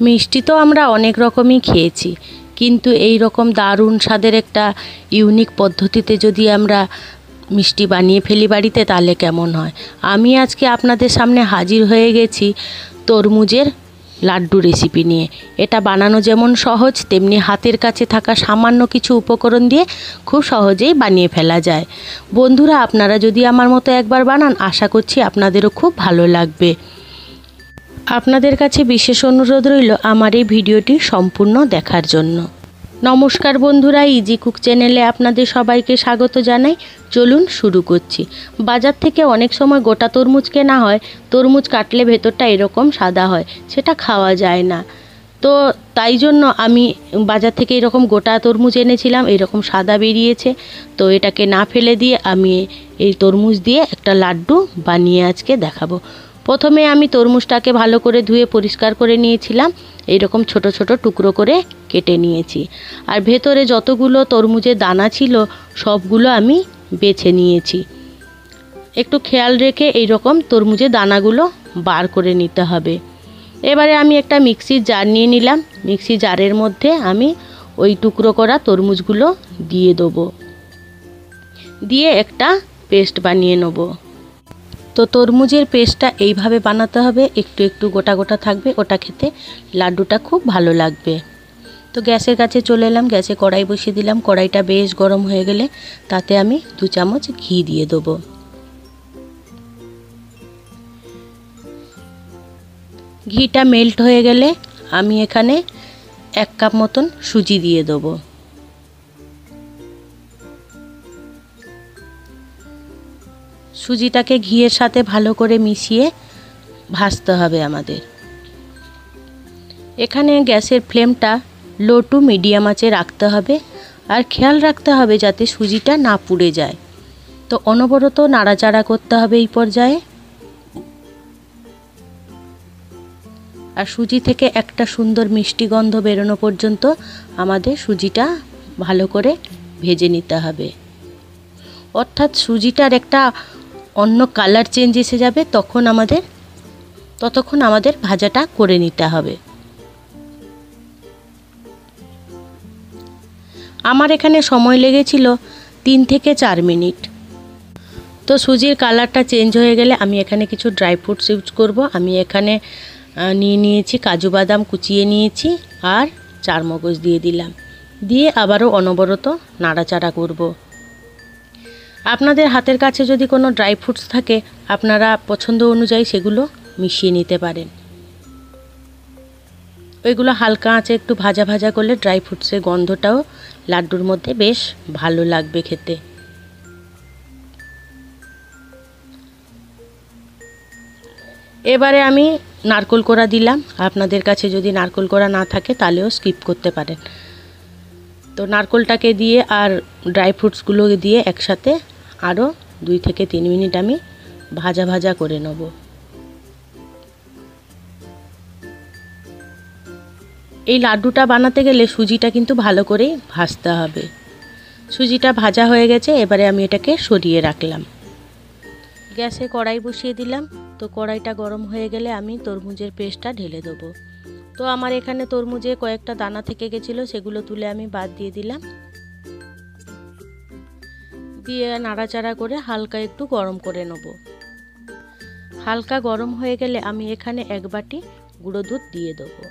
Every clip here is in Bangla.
মিষ্টি তো আমরা অনেক রকমই খেয়েছি, কিন্তু এই রকম দারুণ স্বাদের একটা ইউনিক পদ্ধতিতে যদি আমরা মিষ্টি বানিয়ে ফেলি বাড়িতে, তাহলে কেমন হয়। আমি আজকে আপনাদের সামনে হাজির হয়ে গেছি তরমুজের লাড্ডু রেসিপি নিয়ে। এটা বানানো যেমন সহজ, তেমনি হাতের কাছে থাকা সামান্য কিছু উপকরণ দিয়ে খুব সহজেই বানিয়ে ফেলা যায়। বন্ধুরা, আপনারা যদি আমার মতো একবার বানান, আশা করছি আপনাদেরও খুব ভালো লাগবে। আপনাদের কাছে বিশেষ অনুরোধ রইল আমার এই ভিডিওটি সম্পূর্ণ দেখার জন্য। নমস্কার বন্ধুরা, ইজি কুক চ্যানেলে আপনাদের সবাইকে স্বাগত জানাই। চলুন শুরু করছি। বাজার থেকে অনেক সময় গোটা তরমুজ কেনা হয়। তরমুজ কাটলে ভেতরটা এরকম সাদা হয়, সেটা খাওয়া যায় না। তো তাই জন্য আমি বাজার থেকে এরকম গোটা তরমুজ এনেছিলাম, এরকম সাদা বেরিয়েছে। তো এটাকে না ফেলে দিয়ে আমি এই তরমুজ দিয়ে একটা লাড্ডু বানিয়ে আজকে দেখাবো। প্রথমে আমি তরমুজটাকে ভালো করে ধুয়ে পরিষ্কার করে নিয়েছিলাম, এইরকম ছোট ছোট টুকরো করে কেটে নিয়েছি। আর ভেতরে যতগুলো তরমুজের দানা ছিল সবগুলো আমি বেছে নিয়েছি। একটু খেয়াল রেখে এইরকম তরমুজের দানাগুলো বার করে নিতে হবে। এবারে আমি একটা মিক্সির জার নিয়ে নিলাম। মিক্সি জারের মধ্যে আমি ওই টুকরো করা তরমুজগুলো দিয়ে দেবো, দিয়ে একটা পেস্ট বানিয়ে নেব। তো তরমুজের পেস্টটা এইভাবে বানাতে হবে, একটু একটু গোটা গোটা থাকবে, ওটা খেতে লাড্ডুটা খুব ভালো লাগবে। তো গ্যাসের কাছে চলে এলাম, গ্যাসে কড়াই বসিয়ে দিলাম। কড়াইটা বেশ গরম হয়ে গেলে তাতে আমি 2 চামচ ঘি দিয়ে দেবো। ঘিটা মেল্ট হয়ে গেলে আমি এখানে 1 কাপ মতন সুজি দিয়ে দেবো। সুজিটাকে ঘিয়ের সাথে ভালো করে মিশিয়ে ভাজতে হবে আমাদের। এখানে গ্যাসের ফ্লেমটা লো টু মিডিয়াম আঁচে রাখতে হবে, আর খেয়াল রাখতে হবে যাতে সুজিটা না পুড়ে যায়। তো অনবরত নাড়াচাড়া করতে হবে এই পর্যায়ে। আর সুজি থেকে একটা সুন্দর মিষ্টি গন্ধ বেরোনো পর্যন্ত আমাদের সুজিটা ভালো করে ভেজে নিতে হবে। অর্থাৎ সুজিটার একটা অন্য কালার চেঞ্জ এসে যাবে, ততক্ষণ আমাদের ভাজাটা করে নিতে হবে। আমার এখানে সময় লেগেছিল 3 থেকে 4 মিনিট। তো সুজির কালারটা চেঞ্জ হয়ে গেলে আমি এখানে কিছু ড্রাই ফ্রুটস ইউজ করব। আমি এখানে নিয়েছি কাজু বাদাম কুচিয়ে নিয়েছি, আর চারমগজ দিয়ে দিলাম। দিয়ে আবারও অনবরত নাড়াচাড়া করব। আপনাদের হাতের কাছে যদি কোনো ড্রাই ফ্রুটস থাকে, আপনারা পছন্দ অনুযায়ী সেগুলো মিশিয়ে নিতে পারেন। ওইগুলো হালকা আঁচে একটু ভাজা ভাজা করলে ড্রাই ফ্রুটসের গন্ধটাও লাড্ডুর মধ্যে বেশ ভালো লাগবে খেতে। এবারে আমি নারকেল কোড়া দিলাম। আপনাদের কাছে যদি নারকেল কোড়া না থাকে তাহলেও স্কিপ করতে পারেন। তো নারকেলটাকে দিয়ে আর ড্রাই ফ্রুটসগুলো দিয়ে একসাথে আরও 2 থেকে 3 মিনিট আমি ভাজা ভাজা করে নেব। এই লাড্ডুটা বানাতে গেলে সুজিটা কিন্তু ভালো করেই ভাজতে হবে। সুজিটা ভাজা হয়ে গেছে, এবারে আমি এটাকে সরিয়ে রাখলাম। গ্যাসে কড়াই বসিয়ে দিলাম। তো কড়াইটা গরম হয়ে গেলে আমি তরমুজের পেস্টটা ঢেলে দেবো। তো আমার এখানে তরমুজে কয়েকটা দানা থেকে গেছিলো, সেগুলো তুলে আমি বাদ দিয়ে দিলাম। দিয়ে নাড়াচাড়া করে হালকা একটু গরম করে নেব। হালকা গরম হয়ে গেলে আমি এখানে 1 বাটি গুঁড়ো দুধ দিয়ে দেবো।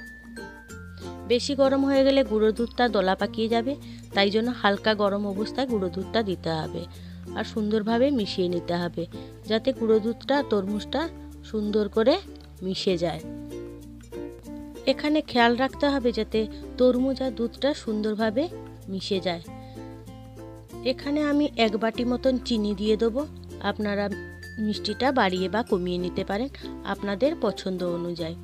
বেশি গরম হয়ে গেলে গুঁড়ো দুধটা দলা পাকিয়ে যাবে, তাই জন্য হালকা গরম অবস্থায় গুঁড়ো দুধটা দিতে হবে। আর সুন্দরভাবে মিশিয়ে নিতে হবে, যাতে গুঁড়ো দুধটা তরমুজটা সুন্দর করে মিশে যায়। এখানে খেয়াল রাখতে হবে যাতে তরমুজ আর দুধটা সুন্দরভাবে মিশে যায়। এখানে আমি 1 বাটি মতন চিনি দিয়ে দেবো। আপনারা মিষ্টিটা বাড়িয়ে বা কমিয়ে নিতে পারেন আপনাদের পছন্দ অনুযায়ী।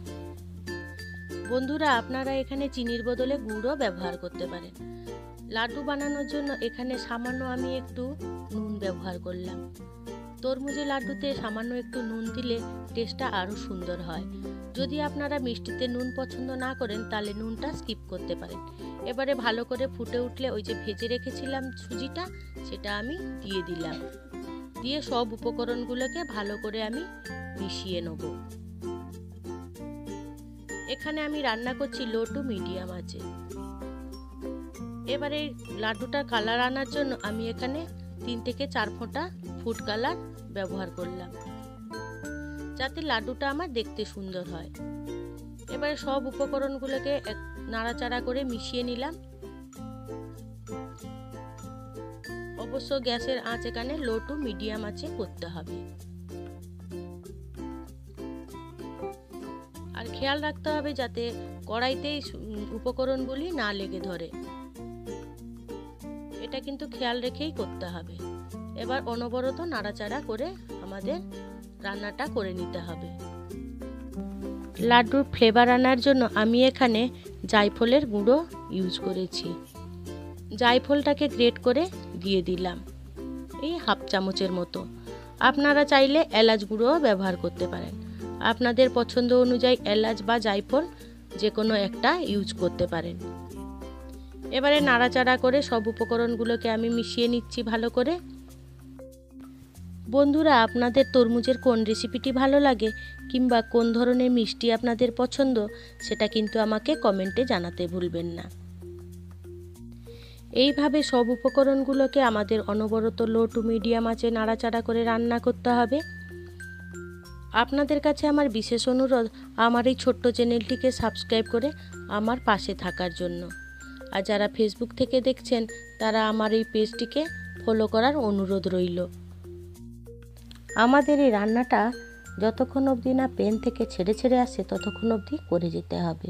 বন্ধুরা, আপনারা এখানে চিনির বদলে গুড়ও ব্যবহার করতে পারেন। লাড্ডু বানানোর জন্য এখানে সামান্য আমি একটু নুন ব্যবহার করলাম। তরমুজের লাড্ডুতে সামান্য একটু নুন দিলে টেস্টটা আরও সুন্দর হয়। যদি আপনারা মিষ্টিতে নুন পছন্দ না করেন তাহলে নুনটা স্কিপ করতে পারেন। এবারে ভালো করে ফুটে উঠলে ওই যে ভেজে রেখেছিলাম সুজিটা, সেটা আমি দিয়ে দিলাম। দিয়ে সব উপকরণগুলোকে ভালো করে আমি মিশিয়ে নেব। এখানে আমি রান্না করছি লো টু মিডিয়াম আঁচে। এবারে লাড্ডুটার কালার আনার জন্য আমি এখানে 3 থেকে 4 ফোঁটা ফুড কালার ব্যবহার করলাম, যাতে লাড্ডুটা আমার দেখতে সুন্দর হয়। এবারে সব উপকরণগুলোকে নাড়াচাড়া করে মিশিয়ে নিলাম। অবশ্য গ্যাসের আঁচ এখানে লো টু মিডিয়াম আঁচে করতে হবে। আর খেয়াল রাখতে হবে যাতে কড়াইতেই উপকরণগুলি না লেগে ধরে, এটা কিন্তু খেয়াল রেখেই করতে হবে। এবার অনবরত নাড়াচাড়া করে আমাদের রান্নাটা করে নিতে হবে। লাড্ডুর ফ্লেভার আনার জন্য আমি এখানে জায়ফলের গুঁড়ো ইউজ করেছি। জায়ফলটাকে গ্রেট করে দিয়ে দিলাম, এই হাফ চামচের মতো। আপনারা চাইলে এলাচ গুঁড়োও ব্যবহার করতে পারেন। আপনাদের পছন্দ অনুযায়ী এলাচ বা জায়ফল যে কোনো একটা ইউজ করতে পারেন। এবারে নাড়াচাড়া করে সব উপকরণগুলোকে আমি মিশিয়ে নিচ্ছি ভালো করে। বন্ধুরা, আপনাদের তরমুজের কোন রেসিপিটি ভালো লাগে কিংবা কোন ধরনের মিষ্টি আপনাদের পছন্দ, সেটা কিন্তু আমাকে কমেন্টে জানাতে ভুলবেন না। এইভাবে সব উপকরণগুলোকে আমাদের অনবরত লো টু মিডিয়াম আঁচে নাড়াচাড়া করে রান্না করতে হবে। আপনাদের কাছে আমার বিশেষ অনুরোধ, আমার এই ছোট্ট চ্যানেলটিকে সাবস্ক্রাইব করে আমার পাশে থাকার জন্য। আর যারা ফেসবুক থেকে দেখছেন তারা আমার এই পেজটিকে ফলো করার অনুরোধ রইল। আমাদের এই রান্নাটা যতক্ষণ অবধি না প্যান থেকে ছেড়ে ছেড়ে আসছে ততক্ষণ অবধি করে যেতে হবে।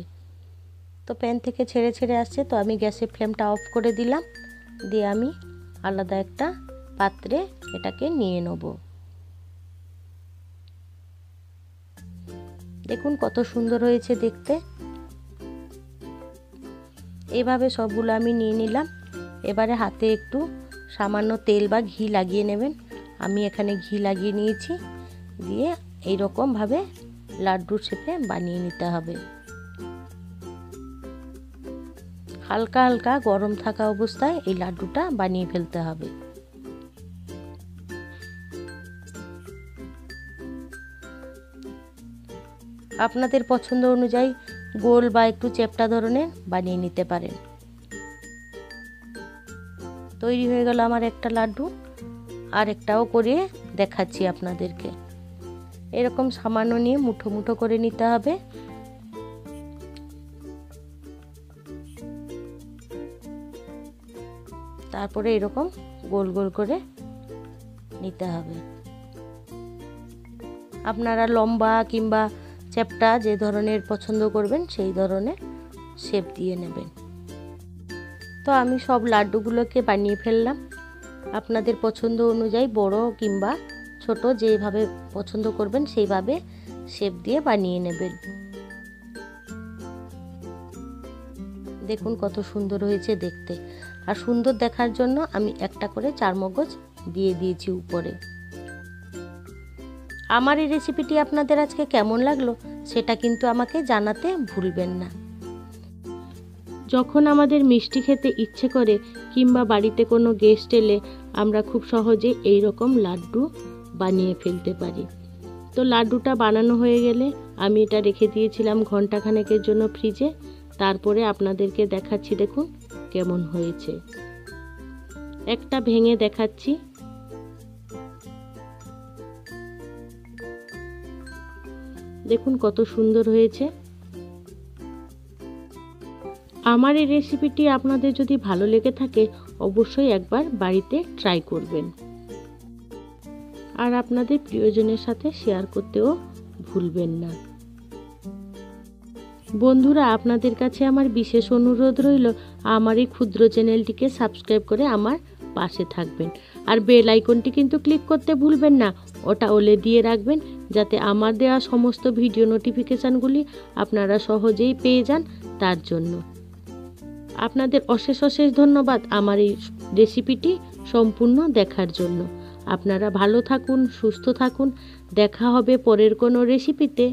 তো প্যান থেকে ছেড়ে ছেড়ে আসছে, তো আমি গ্যাসের ফ্লেমটা অফ করে দিলাম। দিয়ে আমি আলাদা একটা পাত্রে এটাকে নিয়ে নেব। দেখুন কত সুন্দর হয়েছে দেখতে। এইভাবে সবগুলো আমি নিয়ে নিলাম। এবারে হাতে একটু সামান্য তেল বা ঘি লাগিয়ে নেবেন। আমি এখানে ঘি লাগিয়ে নিয়েছি। দিয়ে এইরকমভাবে লাড্ডুর শেপে বানিয়ে নিতে হবে। হালকা হালকা গরম থাকা অবস্থায় এই লাড্ডুটা বানিয়ে ফেলতে হবে। আপনাদের পছন্দ অনুযায়ী গোল বা একটু চ্যাপ্টা ধরনের বানিয়ে নিতে পারেন। তৈরি হয়ে গেল আমার একটা লাড্ডু। আর একটাও করে দেখাচ্ছি আপনাদেরকে। এরকম সামান্য নিয়ে মুঠো মুঠো করে নিতে হবে। তারপরে এরকম গোল গোল করে নিতে হবে। আপনারা লম্বা কিংবা চ্যাপ্টা যে ধরনের পছন্দ করবেন সেই ধরনের শেপ দিয়ে নেবেন। তো আমি সব লাড্ডুগুলোকে বানিয়ে ফেললাম। আপনাদের পছন্দ অনুযায়ী বড় কিংবা ছোট যেভাবে পছন্দ করবেন সেইভাবে শেপ দিয়ে বানিয়ে নেবেন। দেখুন কত সুন্দর হয়েছে দেখতে। আর সুন্দর দেখার জন্য আমি একটা করে চারমগজ দিয়ে দিয়েছি উপরে। আমার এই রেসিপিটি আপনাদের আজকে কেমন লাগলো সেটা কিন্তু আমাকে জানাতে ভুলবেন না। যখন আমাদের মিষ্টি খেতে ইচ্ছে করে কিংবা বাড়িতে কোনো গেস্ট এলে আমরা খুব সহজে এই রকম লাড্ডু বানিয়ে ফেলতে পারি। তো লাড্ডুটা বানানো হয়ে গেলে আমি এটা রেখে দিয়েছিলাম ঘন্টাখানেকের জন্য ফ্রিজে। তারপরে আপনাদেরকে দেখাচ্ছি, দেখুন কেমন হয়েছে। একটা ভেঙে দেখাচ্ছি। দেখুন কত সুন্দর হয়েছে। আমার এই রেসিপিটি আপনাদের যদি ভালো লেগে থাকে অবশ্যই একবার বাড়িতে ট্রাই করবেন। আর আপনাদের প্রিয়জনের সাথে শেয়ার করতেও ভুলবেন না। বন্ধুরা, আপনাদের কাছে আমার বিশেষ অনুরোধ রইল, আমার এই ক্ষুদ্র চ্যানেলটিকে সাবস্ক্রাইব করে আমার পাশে থাকবেন। আর বেল আইকনটি কিন্তু ক্লিক করতে ভুলবেন না, ওটা ওলে দিয়ে রাখবেন যাতে আমার দেওয়া সমস্ত ভিডিও নোটিফিকেশানগুলি আপনারা সহজেই পেয়ে যান। তার জন্য আপনাদের অশেষ অশেষ ধন্যবাদ আমার এই রেসিপিটি সম্পূর্ণ দেখার জন্য। আপনারা ভালো থাকুন, সুস্থ থাকুন। দেখা হবে পরের কোনো রেসিপিতে।